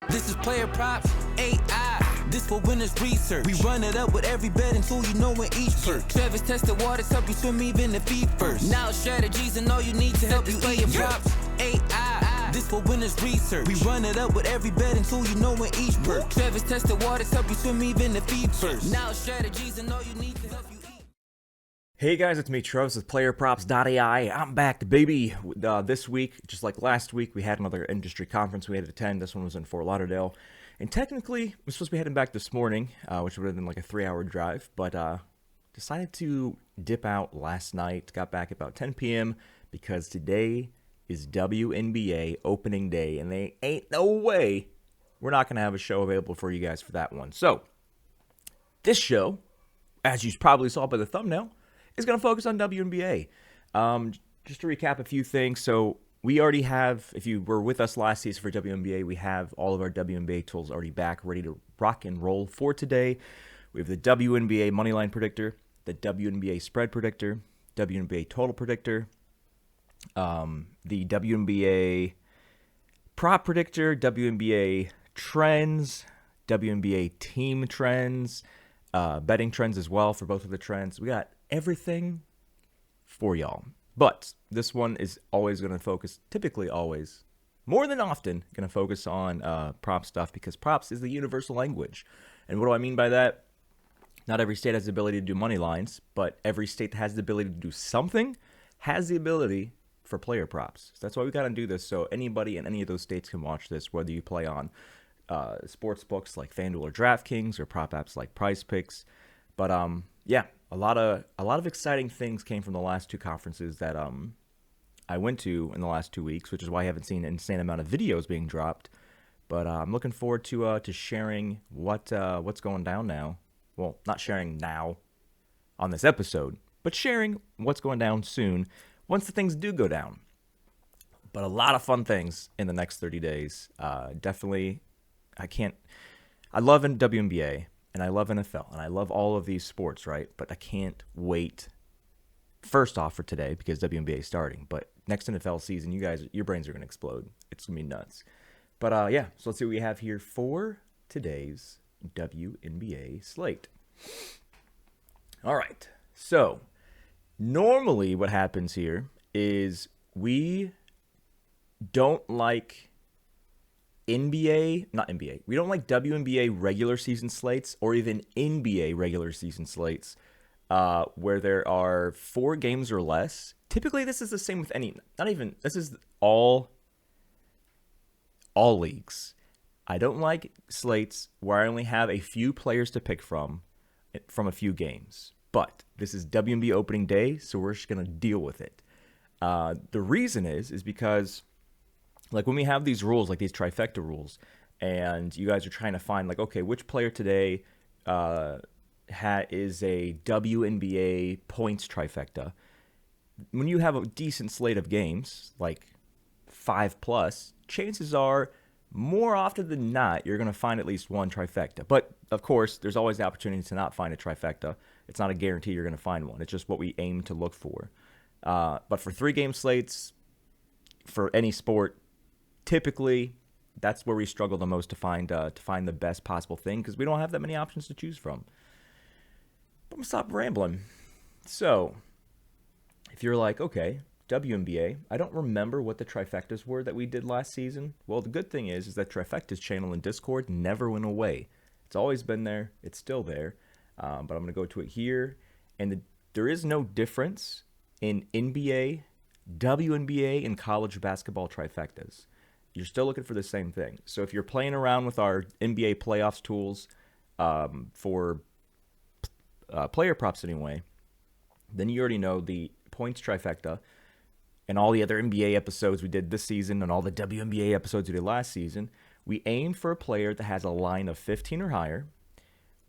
This is PlayerProps.ai. This for winners research. We run it up with every betting tool you know in each perk. Trevor's tested waters help you swim even if feet first. Now strategies and all you need to help you PlayerProps.ai. This for winners research. We run it up with every betting tool you know in each perk. Trevor's tested waters help you swim even if feet first. Now strategies and all you need to help you eat. Hey guys, it's me, Travis with PlayerProps.ai. I'm back, baby. This week, just like last week, we had another industry conference we had to attend. This one was in Fort Lauderdale. And technically, we're supposed to be heading back this morning, which would have been like a 3-hour drive. But decided to dip out last night. Got back about 10 p.m. because today is WNBA opening day. And they ain't no way we're not going to have a show available for you guys for that one. So, this show, as you probably saw by the thumbnail, is going to focus on WNBA. Just to recap a few things. So we already have, if you were with us last season for WNBA, we have all of our WNBA tools already back, ready to rock and roll for today. We have the WNBA Moneyline Predictor, the WNBA Spread Predictor, WNBA Total Predictor, the WNBA Prop Predictor, WNBA Trends, WNBA Team Trends, betting trends as well for both of the trends. We got everything for y'all. But this one is always going to focus, typically always, more than often, going to focus on prop stuff because props is the universal language. And what do I mean by that? Not every state has the ability to do money lines, but every state that has the ability to do something has the ability for player props. So that's why we got to do this, so anybody in any of those states can watch this, whether you play on sports books like FanDuel or DraftKings or prop apps like Prize Picks. But yeah, a lot of exciting things came from the last two conferences that I went to in the last 2 weeks, which is why I haven't seen an insane amount of videos being dropped. But I'm looking forward to sharing what's going down now. Well, not sharing now on this episode, but sharing what's going down soon once the things do go down. But a lot of fun things in the next 30 days. Definitely, I love WNBA. And I love NFL, and I love all of these sports, right? But I can't wait, first off, for today, because WNBA is starting. But next NFL season, you guys, your brains are going to explode. It's going to be nuts. But yeah, so let's see what we have here for today's WNBA slate. All right. So normally what happens here is we don't like we don't like WNBA regular season slates or even NBA regular season slates where there are 4 games or less. Typically, this is the same with this is all leagues. I don't like slates where I only have a few players to pick from a few games. But this is WNBA opening day, so we're just going to deal with it. The reason is because like when we have these rules, like these trifecta rules, and you guys are trying to find like, okay, which player today is a WNBA points trifecta. When you have a decent slate of games, like 5+, chances are more often than not, you're going to find at least one trifecta. But of course, there's always the opportunity to not find a trifecta. It's not a guarantee you're going to find one. It's just what we aim to look for. But for 3-game slates, for any sport, typically, that's where we struggle the most to find the best possible thing because we don't have that many options to choose from. But I'm going to stop rambling. So, if you're like, okay, WNBA, I don't remember what the trifectas were that we did last season. Well, the good thing is that Trifecta's channel in Discord never went away. It's always been there. It's still there. But I'm going to go to it here. And there is no difference in NBA, WNBA, and college basketball trifectas. You're still looking for the same thing. So if you're playing around with our NBA playoffs tools for player props anyway, then you already know the points trifecta and all the other NBA episodes we did this season and all the WNBA episodes we did last season. We aim for a player that has a line of 15 or higher.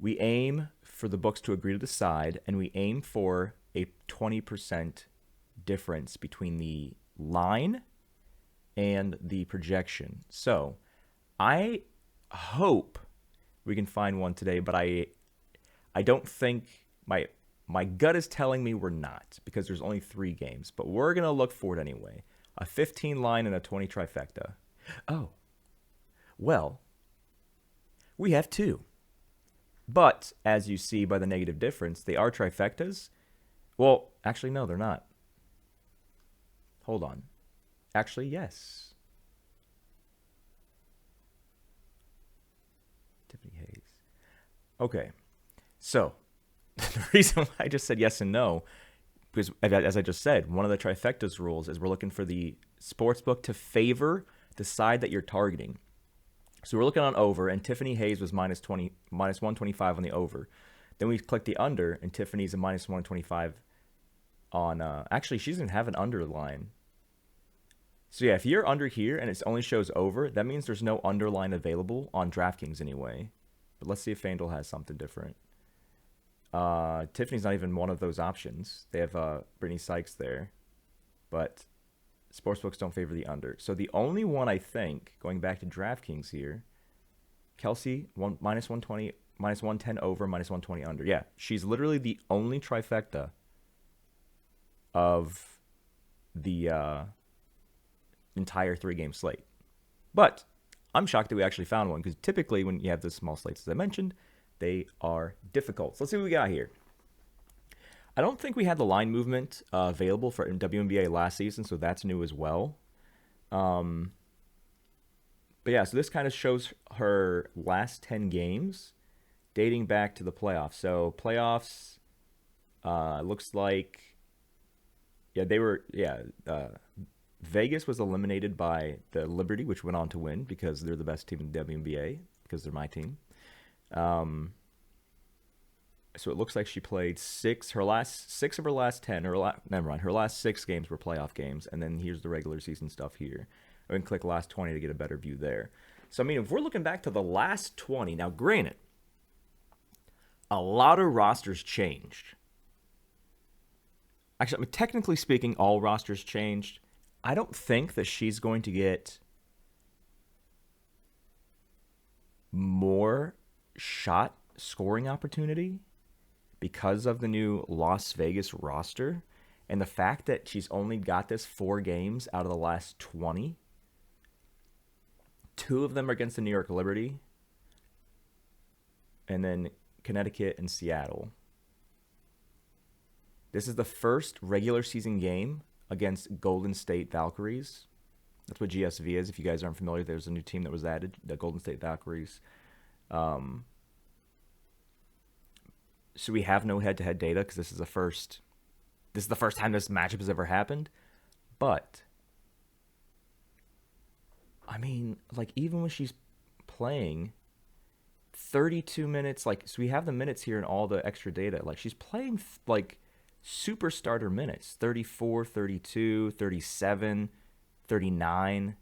We aim for the books to agree to the side, and we aim for a 20% difference between the line and the projection. So I hope we can find one today, but I don't think my gut is telling me we're not because there's only 3 games, but we're going to look for it anyway. A 15 line and a 20 trifecta. Oh, well, We have two. But as you see by the negative difference, they are trifectas. Well, actually, no, they're not. Hold on. Actually, yes. Tiffany Hayes. Okay. So, the reason why I just said yes and no, because as I just said, one of the trifectas rules is we're looking for the sportsbook to favor the side that you're targeting. So we're looking on over, and Tiffany Hayes was minus 125 on the over. Then we click the under, and Tiffany's a minus 125 on. Actually, she doesn't have an underline. So yeah, if you're under here and it only shows over, that means there's no underline available on DraftKings anyway. But let's see if FanDuel has something different. Tiffany's not even one of those options. They have Brittany Sykes there, but sportsbooks don't favor the under. So the only one, I think, going back to DraftKings here, Kelsey, minus 120, minus 110 over, minus 120 under. Yeah, she's literally the only trifecta of the entire 3-game slate. But I'm shocked that we actually found one, because typically when you have the small slates, as I mentioned, they are difficult. So let's see what we got here. I don't think we had the line movement available for WNBA last season, so that's new as well. But yeah, so this kind of shows her last 10 games dating back to the playoffs. So playoffs, looks like, Vegas was eliminated by the Liberty, which went on to win because they're the best team in the WNBA, because they're my team. So it looks like she played her last 6 games were playoff games, and then here's the regular season stuff here. I can click last 20 to get a better view there. So, I mean, if we're looking back to the last 20, now granted, a lot of rosters changed. Actually, I mean, technically speaking, all rosters changed. I don't think that she's going to get more shot scoring opportunity because of the new Las Vegas roster and the fact that she's only got this 4 games out of the last 20. 2 of them are against the New York Liberty, and then Connecticut and Seattle. This is the first regular season game against Golden State Valkyries. That's what GSV is. If you guys aren't familiar, there's a new team that was added, the Golden State Valkyries. So we have no head-to-head data because this is the first time this matchup has ever happened. But I mean, like, even when she's playing 32 minutes, like, so we have the minutes here and all the extra data. Like, she's playing like super starter minutes, 34, 32, 37, 39.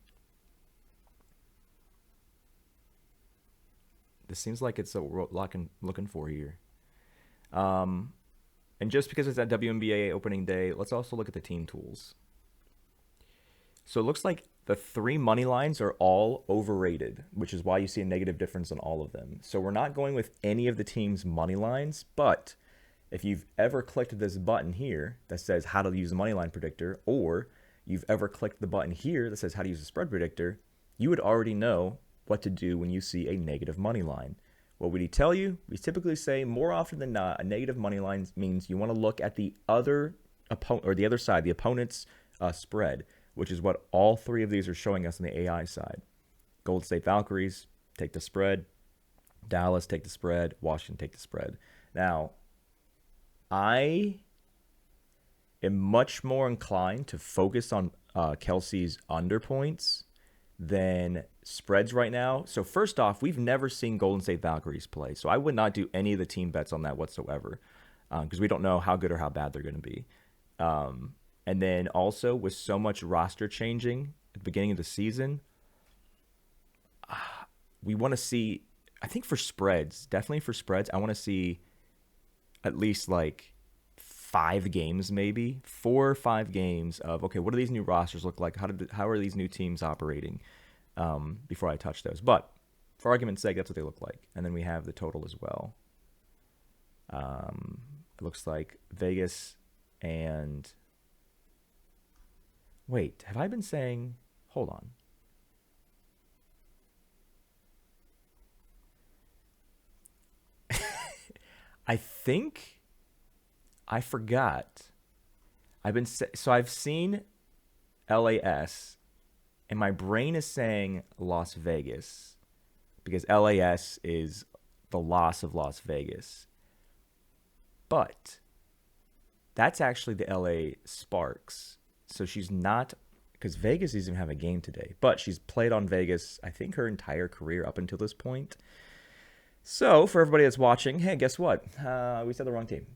This seems like it's what we're looking for here. And just because it's that WNBA opening day, let's also look at the team tools. So it looks like the 3 money lines are all overrated, which is why you see a negative difference on all of them. So we're not going with any of the team's money lines, but if you've ever clicked this button here that says how to use a money line predictor, or you've ever clicked the button here that says how to use a spread predictor, you would already know what to do when you see a negative money line. What would he tell you? We typically say more often than not, a negative money line means you want to look at the other opponent, or the other side, the opponent's spread, which is what all 3 of these are showing us on the AI side. Golden State Valkyries, take the spread. Dallas, take the spread. Washington, take the spread. Now, I am much more inclined to focus on Kelsey's under points than spreads right now. So first off, we've never seen Golden State Valkyries play, so I would not do any of the team bets on that whatsoever, because we don't know how good or how bad they're going to be. And then also, with so much roster changing at the beginning of the season, we want to see, I think for spreads, definitely for spreads, I want to see at least like 5 games, maybe 4 or 5 games of, okay, what do these new rosters look like? How are these new teams operating before I touch those? But for argument's sake, that's what they look like. And then we have the total as well. It looks like Vegas and... Wait, have I been saying... Hold on. think I forgot. I've seen LAS, and my brain is saying Las Vegas because LAS is the loss of Las Vegas. But that's actually the LA Sparks. So she's not, because Vegas doesn't even have a game today, but she's played on Vegas, I think, her entire career up until this point. So for everybody that's watching, hey, guess what? We said the wrong team.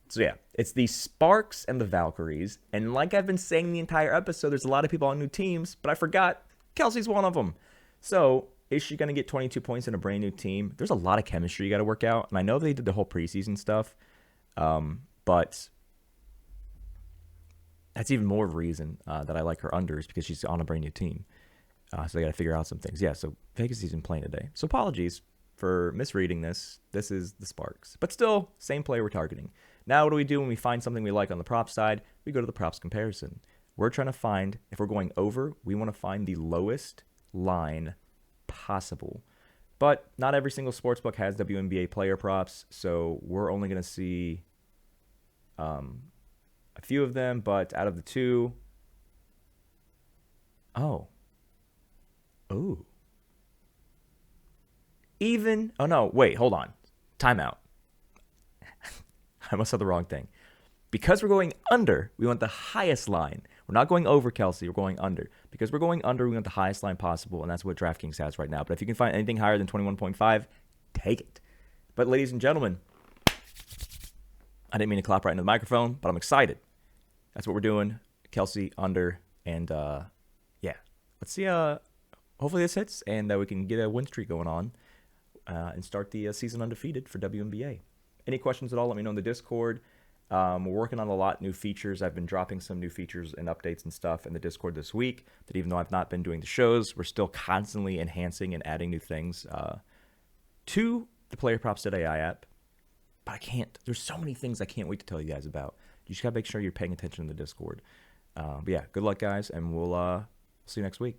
So yeah, it's the Sparks and the Valkyries. And like I've been saying the entire episode, there's a lot of people on new teams, but I forgot Kelsey's one of them. So is she going to get 22 points in a brand new team? There's a lot of chemistry you got to work out. And I know they did the whole preseason stuff, but that's even more reason that I like her unders because she's on a brand new team. So they got to figure out some things. Yeah, so Vegas isn't playing today. So apologies for misreading this. This is the Sparks. But still, same player we're targeting. Now what do we do when we find something we like on the prop side? We go to the props comparison. We're trying to find, if we're going over, we want to find the lowest line possible. But not every single sportsbook has WNBA player props, so we're only going to see a few of them, but out of the two... Oh, no, wait, hold on. Timeout. I must have the wrong thing. Because we're going under, we want the highest line. We're not going over, Kelsey. We're going under. Because we're going under, we want the highest line possible, and that's what DraftKings has right now. But if you can find anything higher than 21.5, take it. But ladies and gentlemen, I didn't mean to clap right into the microphone, but I'm excited. That's what we're doing. Kelsey under, and yeah. Let's see. Hopefully this hits, and we can get a win streak going on and start the season undefeated for WNBA. Any questions at all, let me know in the Discord. We're working on a lot of new features. I've been dropping some new features and updates and stuff in the Discord this week that even though I've not been doing the shows, we're still constantly enhancing and adding new things to the PlayerProps.ai app. But I can't. There's so many things I can't wait to tell you guys about. You just got to make sure you're paying attention in the Discord. But yeah, good luck, guys, and we'll see you next week.